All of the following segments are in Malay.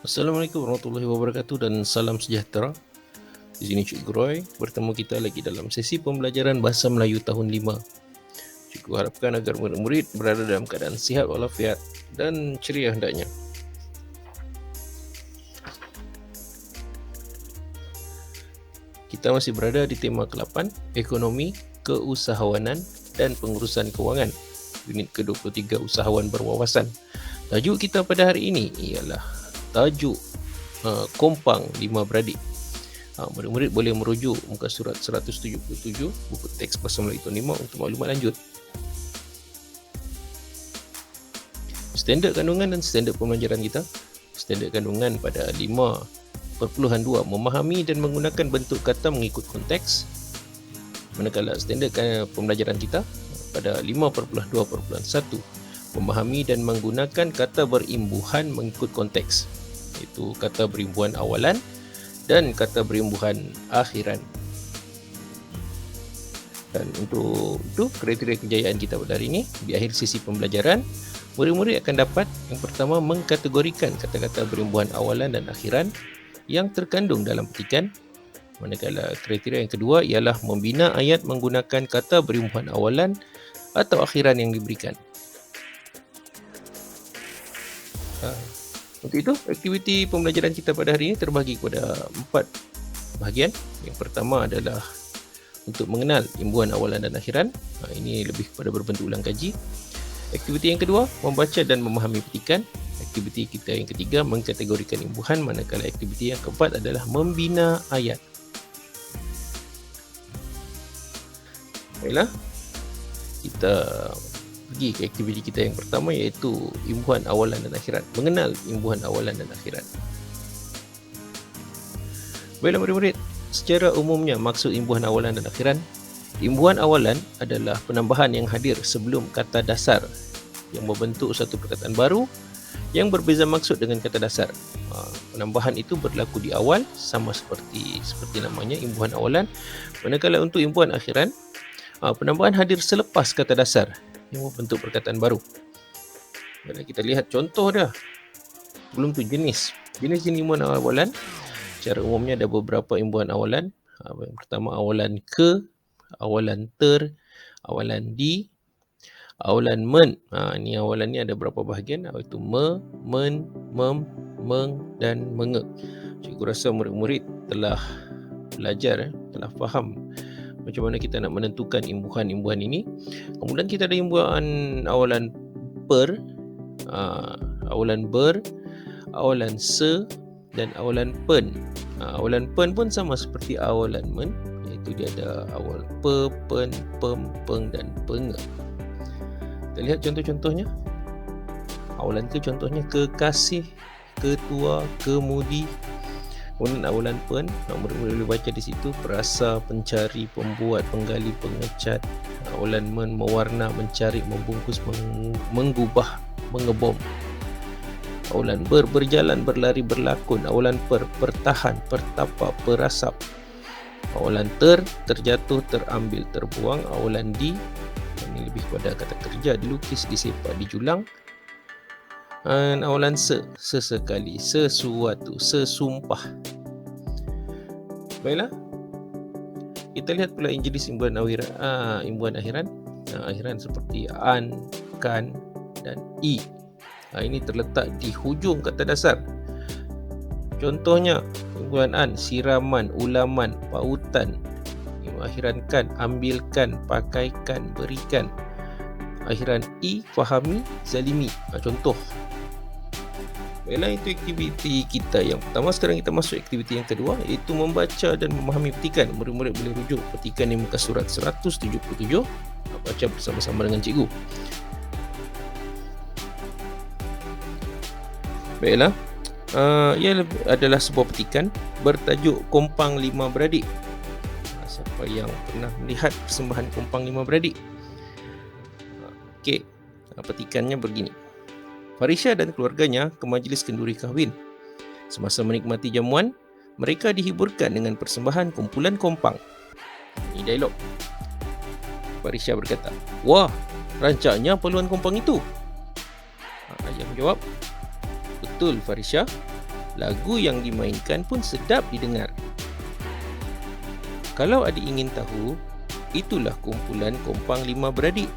Assalamualaikum warahmatullahi wabarakatuh dan salam sejahtera. Di sini Cikgu Roy, bertemu kita lagi dalam sesi pembelajaran Bahasa Melayu tahun 5. Cikgu harapkan agar murid-murid berada dalam keadaan sihat walafiat dan ceria hendaknya. Kita masih berada di tema ke-8, Ekonomi, Keusahawanan dan Pengurusan Kewangan. Unit ke-23, Usahawan Berwawasan. Tajuk kita pada hari ini ialah tajuk kompang lima beradik. Murid-murid boleh merujuk muka surat 177 buku teks Bahasa Melayu tahun 5 untuk maklumat lanjut. Standard kandungan dan standard pembelajaran kita. Standard kandungan pada 5.2 memahami dan menggunakan bentuk kata mengikut konteks. Manakala standard pembelajaran kita pada 5.2.1 memahami dan menggunakan kata berimbuhan mengikut konteks, iaitu kata berimbuhan awalan dan kata berimbuhan akhiran. Dan untuk itu kriteria kejayaan kita pada hari ini, di akhir sesi pembelajaran, murid-murid akan dapat yang pertama mengkategorikan kata-kata berimbuhan awalan dan akhiran yang terkandung dalam petikan. Manakala kriteria yang kedua ialah membina ayat menggunakan kata berimbuhan awalan atau akhiran yang diberikan. Untuk itu, aktiviti pembelajaran kita pada hari ini terbahagi kepada 4 bahagian. Yang pertama adalah untuk mengenal imbuhan awalan dan akhiran. Ini lebih kepada berbentuk ulang kaji. Aktiviti yang kedua, membaca dan memahami petikan. Aktiviti kita yang ketiga, mengkategorikan imbuhan. Manakala aktiviti yang keempat adalah membina ayat. Baiklah, kita pergi ke aktiviti kita yang pertama, iaitu imbuhan awalan dan akhiran. Mengenal imbuhan awalan dan akhiran. Baiklah murid-murid, secara umumnya maksud imbuhan awalan dan akhiran. Imbuhan awalan adalah penambahan yang hadir sebelum kata dasar yang membentuk satu perkataan baru yang berbeza maksud dengan kata dasar. Penambahan itu berlaku di awal, sama seperti namanya imbuhan awalan. Manakala untuk imbuhan akhiran, penambahan hadir selepas kata dasar yang membentuk perkataan baru. Bila kita lihat contoh dah. Belum tu jenis imbuhan awalan. Secara umumnya ada beberapa imbuhan awalan. Yang pertama awalan ke, awalan ter, awalan di, awalan men. Ini awalan ni ada berapa bahagian, iaitu me, men, mem, meng dan menge. Cikgu rasa murid-murid telah belajar, telah faham macam mana kita nak menentukan imbuhan-imbuhan ini. Kemudian kita ada imbuhan awalan per, awalan ber, awalan se dan awalan pen. Awalan pen pun sama seperti awalan men, iaitu dia ada awal pe, pen, pem, peng dan penge. Kita lihat contoh-contohnya. Awalan ke contohnya kekasih, ketua, kemudi. Kemudian awalan pen, murid-murid boleh baca di situ, perasa, pencari, pembuat, penggali, pengecat. Awalan men, mewarna, mencari, membungkus, menggubah, mengebom. Awalan ber, berjalan, berlari, berlakon. Awalan per, pertahan, pertapa, perasap. Awalan ter, terjatuh, terambil, terbuang. Awalan di, ini lebih pada kata kerja, dilukis, disepak, dijulang. Dan awalan se, sesekali, sesuatu, sesumpah. Baiklah, kita lihat pula jenis imbuhan akhiran. Akhiran seperti an, kan dan i. Ini terletak di hujung kata dasar. Contohnya imbuhan an, siraman, ulaman, pautan. Akhiran kan, ambilkan, pakaikan, berikan. Akhiran i, fahami, zalimi. Contoh. Baiklah, itu aktiviti kita yang pertama. Sekarang kita masuk aktiviti yang kedua, iaitu membaca dan memahami petikan. Murid-murid boleh rujuk petikan di muka surat 177. Baca bersama-sama dengan cikgu. Baiklah, ia adalah sebuah petikan bertajuk Kompang Lima Beradik. Siapa yang pernah melihat persembahan Kompang Lima Beradik? Okey, petikannya begini. Farisha dan keluarganya ke majlis kenduri kahwin. Semasa menikmati jamuan, mereka dihiburkan dengan persembahan kumpulan kompang. Ini dialog. Farisha berkata, "Wah, rancaknya peluan kompang itu." Ayah menjawab, "Betul Farisha, Lagu yang dimainkan pun sedap didengar. Kalau adik ingin tahu, itulah kumpulan Kompang Lima Beradik.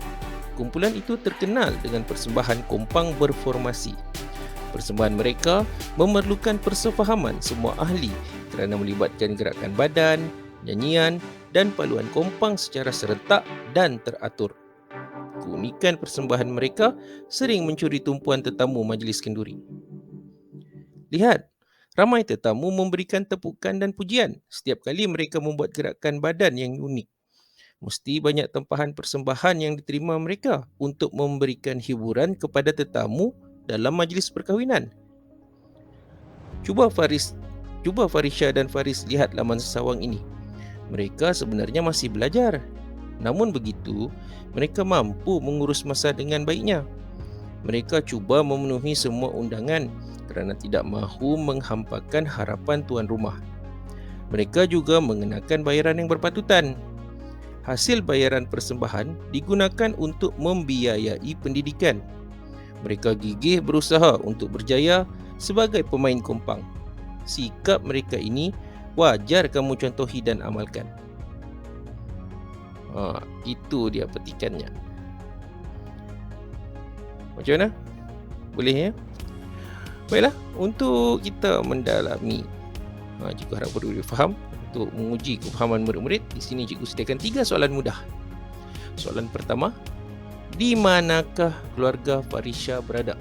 Kumpulan itu terkenal dengan persembahan kompang berformasi. Persembahan mereka memerlukan persefahaman semua ahli kerana melibatkan gerakan badan, nyanyian dan paluan kompang secara serentak dan teratur. Keunikan persembahan mereka sering mencuri tumpuan tetamu majlis kenduri. Lihat, ramai tetamu memberikan tepukan dan pujian setiap kali mereka membuat gerakan badan yang unik. Mesti banyak tempahan persembahan yang diterima mereka untuk memberikan hiburan kepada tetamu dalam majlis perkahwinan. Cuba Farisha dan Faris lihat laman sesawang ini. Mereka sebenarnya masih belajar. Namun begitu, mereka mampu mengurus masa dengan baiknya. Mereka cuba memenuhi semua undangan kerana tidak mahu menghampakan harapan tuan rumah. Mereka juga mengenakan bayaran yang berpatutan. Hasil bayaran persembahan digunakan untuk membiayai pendidikan. Mereka gigih berusaha untuk berjaya sebagai pemain kompang. Sikap mereka ini wajar kamu contohi dan amalkan. Itu dia petikannya. Macam mana? Boleh ya? Baiklah, untuk kita mendalami, cikgu harap murid-murid faham. Untuk menguji kefahaman murid-murid, di sini cikgu sediakan 3 soalan mudah. Soalan pertama, di manakah keluarga Farisha berada?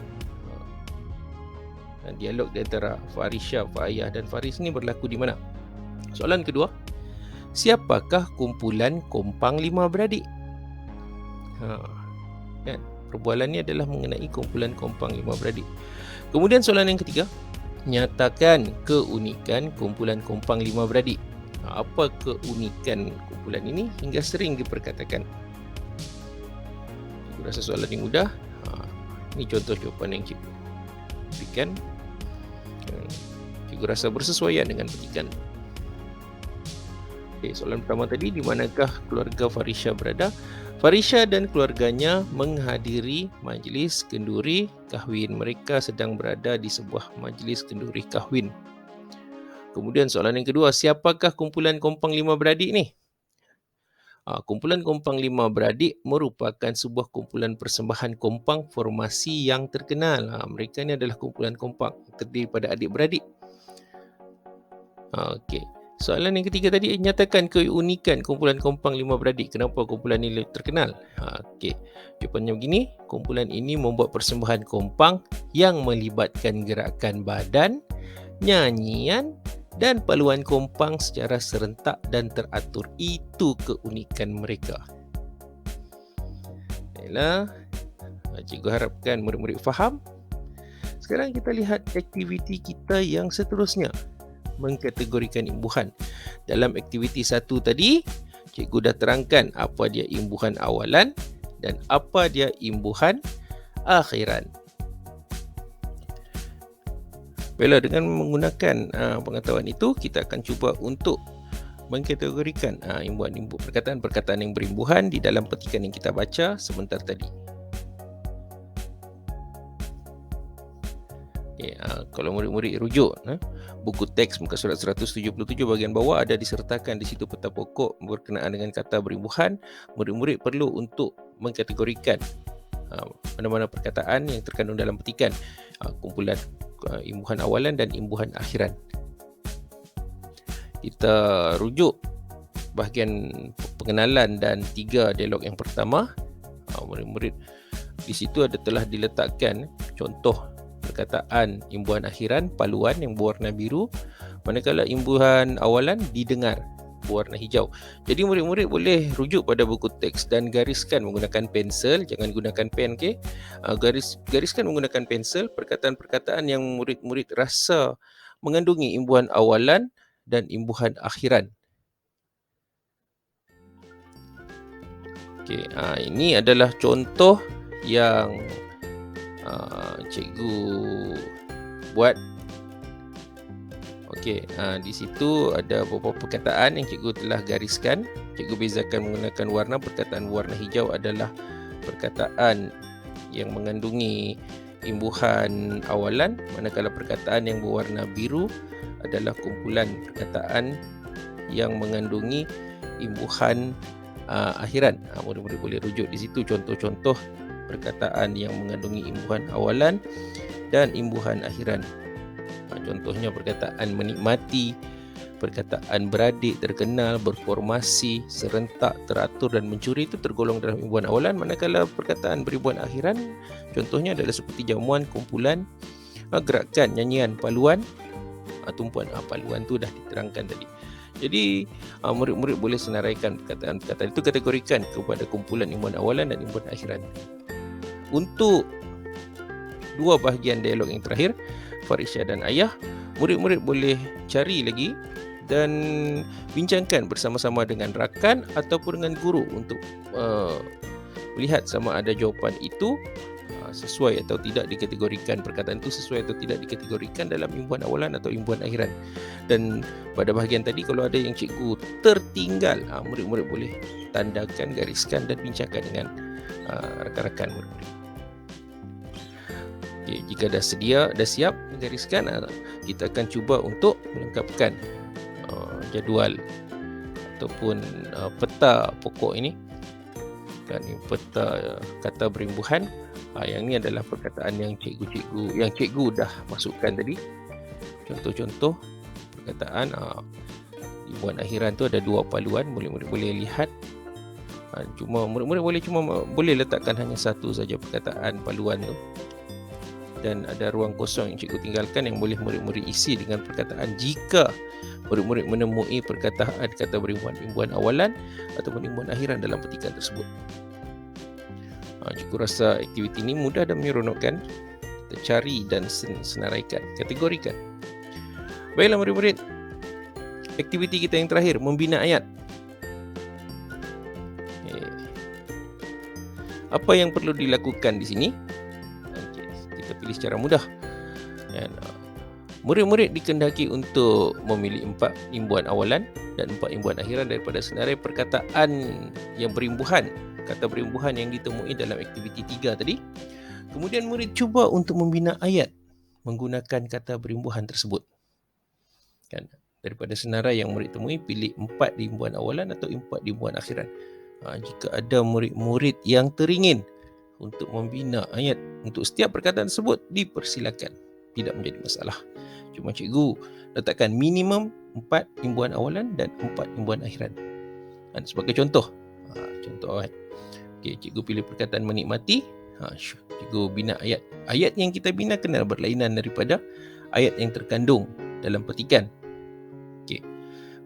Dialog di antara Farisha, Faayah dan Faris ni berlaku di mana? Soalan kedua, siapakah kumpulan Kompang Lima Beradik? Kan? Perbualan ni adalah mengenai kumpulan Kompang Lima Beradik. Kemudian soalan yang ketiga, nyatakan keunikan kumpulan Kompang Lima Beradik. Apa keunikan kumpulan ini hingga sering diperkatakan? Cikgu rasa soalan yang mudah. Ini contoh jawapan yang cikgu berikan. Cikgu rasa bersesuaian dengan petikan. Soalan pertama tadi, di manakah keluarga Farisha berada? Farisha dan keluarganya menghadiri majlis kenduri kahwin. Mereka sedang berada di sebuah majlis kenduri kahwin. Kemudian soalan yang kedua, siapakah kumpulan Kompang Lima Beradik ni? Kumpulan Kompang Lima Beradik merupakan sebuah kumpulan persembahan kompang formasi yang terkenal. Mereka ni adalah kumpulan kompang terdiri pada adik-beradik. Okey. Soalan yang ketiga tadi, nyatakan keunikan kumpulan Kompang Lima Beradik. Kenapa kumpulan ini terkenal? Okey. Jawapannya begini, kumpulan ini membuat persembahan kompang yang melibatkan gerakan badan, nyanyian dan paluan kompang secara serentak dan teratur. Itu keunikan mereka. Baiklah, cikgu harapkan murid-murid faham. Sekarang kita lihat aktiviti kita yang seterusnya, mengkategorikan imbuhan. Dalam aktiviti 1 tadi, cikgu dah terangkan apa dia imbuhan awalan dan apa dia imbuhan akhiran. Baiklah, dengan menggunakan pengetahuan itu, kita akan cuba untuk mengkategorikan perkataan-perkataan yang berimbuhan di dalam petikan yang kita baca sebentar tadi. Kalau murid-murid rujuk buku teks muka surat 177 bahagian bawah, ada disertakan di situ peta pokok berkenaan dengan kata berimbuhan. Murid-murid perlu untuk mengkategorikan mana-mana perkataan yang terkandung dalam petikan, kumpulan imbuhan awalan dan imbuhan akhiran. Kita rujuk bahagian pengenalan dan 3 dialog yang pertama. Murid-murid di situ telah diletakkan contoh perkataan imbuhan akhiran, paluan yang berwarna biru, manakala imbuhan awalan didengar berwarna hijau. Jadi murid-murid boleh rujuk pada buku teks dan gariskan menggunakan pensel, jangan gunakan pen, okey. Gariskan menggunakan pensel perkataan-perkataan yang murid-murid rasa mengandungi imbuhan awalan dan imbuhan akhiran. Okey, ini adalah contoh yang cikgu buat. Okey, di situ ada beberapa perkataan yang cikgu telah gariskan. Cikgu bezakan menggunakan warna. Perkataan warna hijau adalah perkataan yang mengandungi imbuhan awalan, manakala perkataan yang berwarna biru adalah kumpulan perkataan yang mengandungi imbuhan akhiran. Murid-murid boleh rujuk di situ contoh-contoh perkataan yang mengandungi imbuhan awalan dan imbuhan akhiran. Contohnya perkataan menikmati, perkataan beradik, terkenal, berformasi, serentak, teratur dan mencuri itu tergolong dalam imbuhan awalan, manakala perkataan berimbuhan akhiran contohnya adalah seperti jamuan, kumpulan, gerakan, nyanyian, paluan, tumpuan. Paluan tu dah diterangkan tadi. Jadi murid-murid boleh senaraikan perkataan-perkataan itu, kategorikan kepada kumpulan imbuhan awalan dan imbuhan akhiran. Untuk dua bahagian dialog yang terakhir, Farisha dan Ayah, murid-murid boleh cari lagi dan bincangkan bersama-sama dengan rakan ataupun dengan guru untuk melihat sama ada jawapan itu sesuai atau tidak dikategorikan, perkataan itu sesuai atau tidak dikategorikan dalam imbuhan awalan atau imbuhan akhiran. Dan pada bahagian tadi, kalau ada yang cikgu tertinggal, murid-murid boleh tandakan, gariskan dan bincangkan dengan rakan-rakan murid-murid. Okay, jika dah siap gariskan, kita akan cuba untuk melengkapkan jadual ataupun peta pokok ini. Dan peta kata berimbuhan, yang ini adalah perkataan yang cikgu dah masukkan tadi. Contoh-contoh perkataan imbuhan akhiran tu ada dua paluan, murid-murid boleh lihat. Cuma murid-murid boleh letakkan hanya satu saja perkataan paluan tu. Dan ada ruang kosong yang cikgu tinggalkan yang boleh murid-murid isi dengan perkataan jika murid-murid menemui perkataan kata berimbuhan awalan ataupun imbuhan akhiran dalam petikan tersebut. Cikgu rasa aktiviti ini mudah dan menyeronokkan. Kita cari dan senaraikan, kategorikan. Baiklah murid-murid, aktiviti kita yang terakhir, membina ayat. Apa yang perlu dilakukan di sini? Kita pilih secara mudah. Dan murid-murid dikehendaki untuk memilih 4 imbuhan awalan dan 4 imbuhan akhiran daripada senarai perkataan yang berimbuhan, kata berimbuhan yang ditemui dalam aktiviti 3 tadi. Kemudian murid cuba untuk membina ayat menggunakan kata berimbuhan tersebut. Kan? Daripada senarai yang murid temui, pilih 4 di imbuhan awalan atau 4 di imbuhan akhiran. Jika ada murid-murid yang teringin untuk membina ayat untuk setiap perkataan tersebut, dipersilakan, tidak menjadi masalah. Cuma cikgu letakkan minimum 4 imbuhan awalan dan 4 imbuhan akhiran. Dan sebagai contoh, okay, cikgu pilih perkataan menikmati, cikgu bina ayat. Ayat yang kita bina kena berlainan daripada ayat yang terkandung dalam petikan. Okay.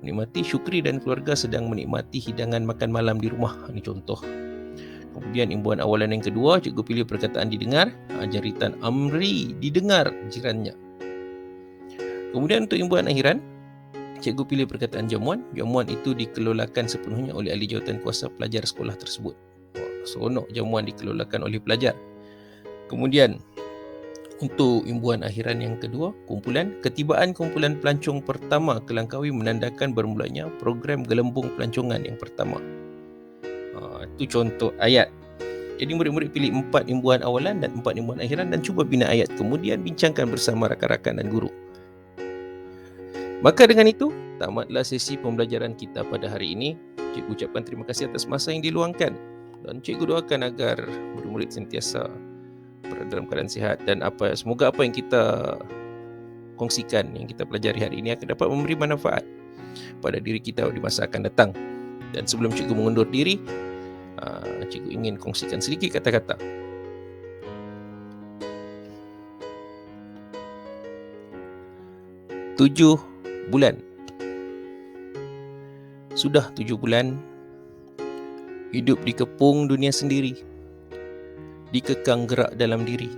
Menikmati, Syukri dan keluarga sedang menikmati hidangan makan malam di rumah. Ini contoh. Kemudian imbuhan awalan yang kedua, cikgu pilih perkataan didengar, jeritan Amri didengar jirannya. Kemudian untuk imbuhan akhiran, cikgu pilih perkataan jamuan. Jamuan itu dikelolakan sepenuhnya oleh ahli jawatan kuasa pelajar sekolah tersebut. Seronok jamuan dikelolakan oleh pelajar. Kemudian untuk imbuhan akhiran yang kedua, kumpulan. Ketibaan kumpulan pelancong pertama ke Langkawi menandakan bermulanya program gelembung pelancongan yang pertama. Itu contoh ayat. Jadi murid-murid pilih 4 imbuhan awalan dan 4 imbuhan akhiran dan cuba bina ayat. Kemudian bincangkan bersama rakan-rakan dan guru. Maka dengan itu, tamatlah sesi pembelajaran kita pada hari ini. Cikgu ucapkan terima kasih atas masa yang diluangkan. Dan cikgu doakan agar murid-murid sentiasa berada dalam keadaan sihat. Dan semoga apa yang kita kongsikan, yang kita pelajari hari ini akan dapat memberi manfaat pada diri kita di masa akan datang. Dan sebelum cikgu mengundur diri, cikgu ingin kongsikan sedikit kata-kata. Tujuh bulan. Sudah 7 bulan hidup dikepung dunia sendiri, dikekang gerak dalam diri,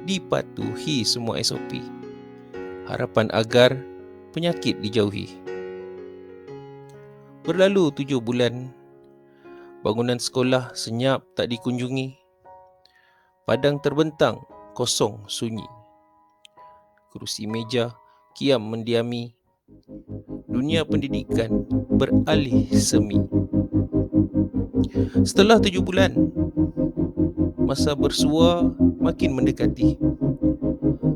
dipatuhi semua SOP, harapan agar penyakit dijauhi. Berlalu 7 bulan, bangunan sekolah senyap tak dikunjungi, padang terbentang kosong sunyi, kerusi meja kiam mendiami, dunia pendidikan beralih semi. Setelah 7 bulan, Masa bersua makin mendekati.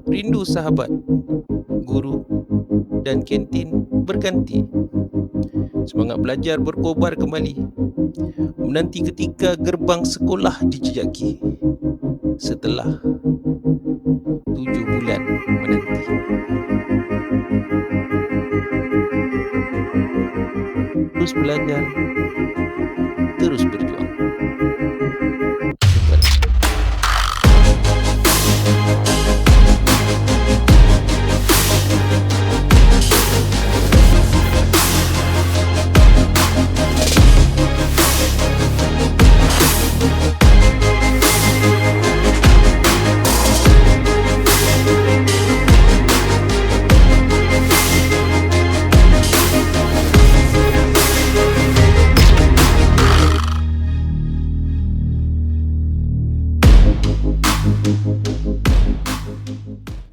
Rindu sahabat, guru dan kantin berganti. Semangat belajar berkobar kembali, menanti ketika gerbang sekolah dijejaki. Setelah 7 bulan menanti. Terus belajar,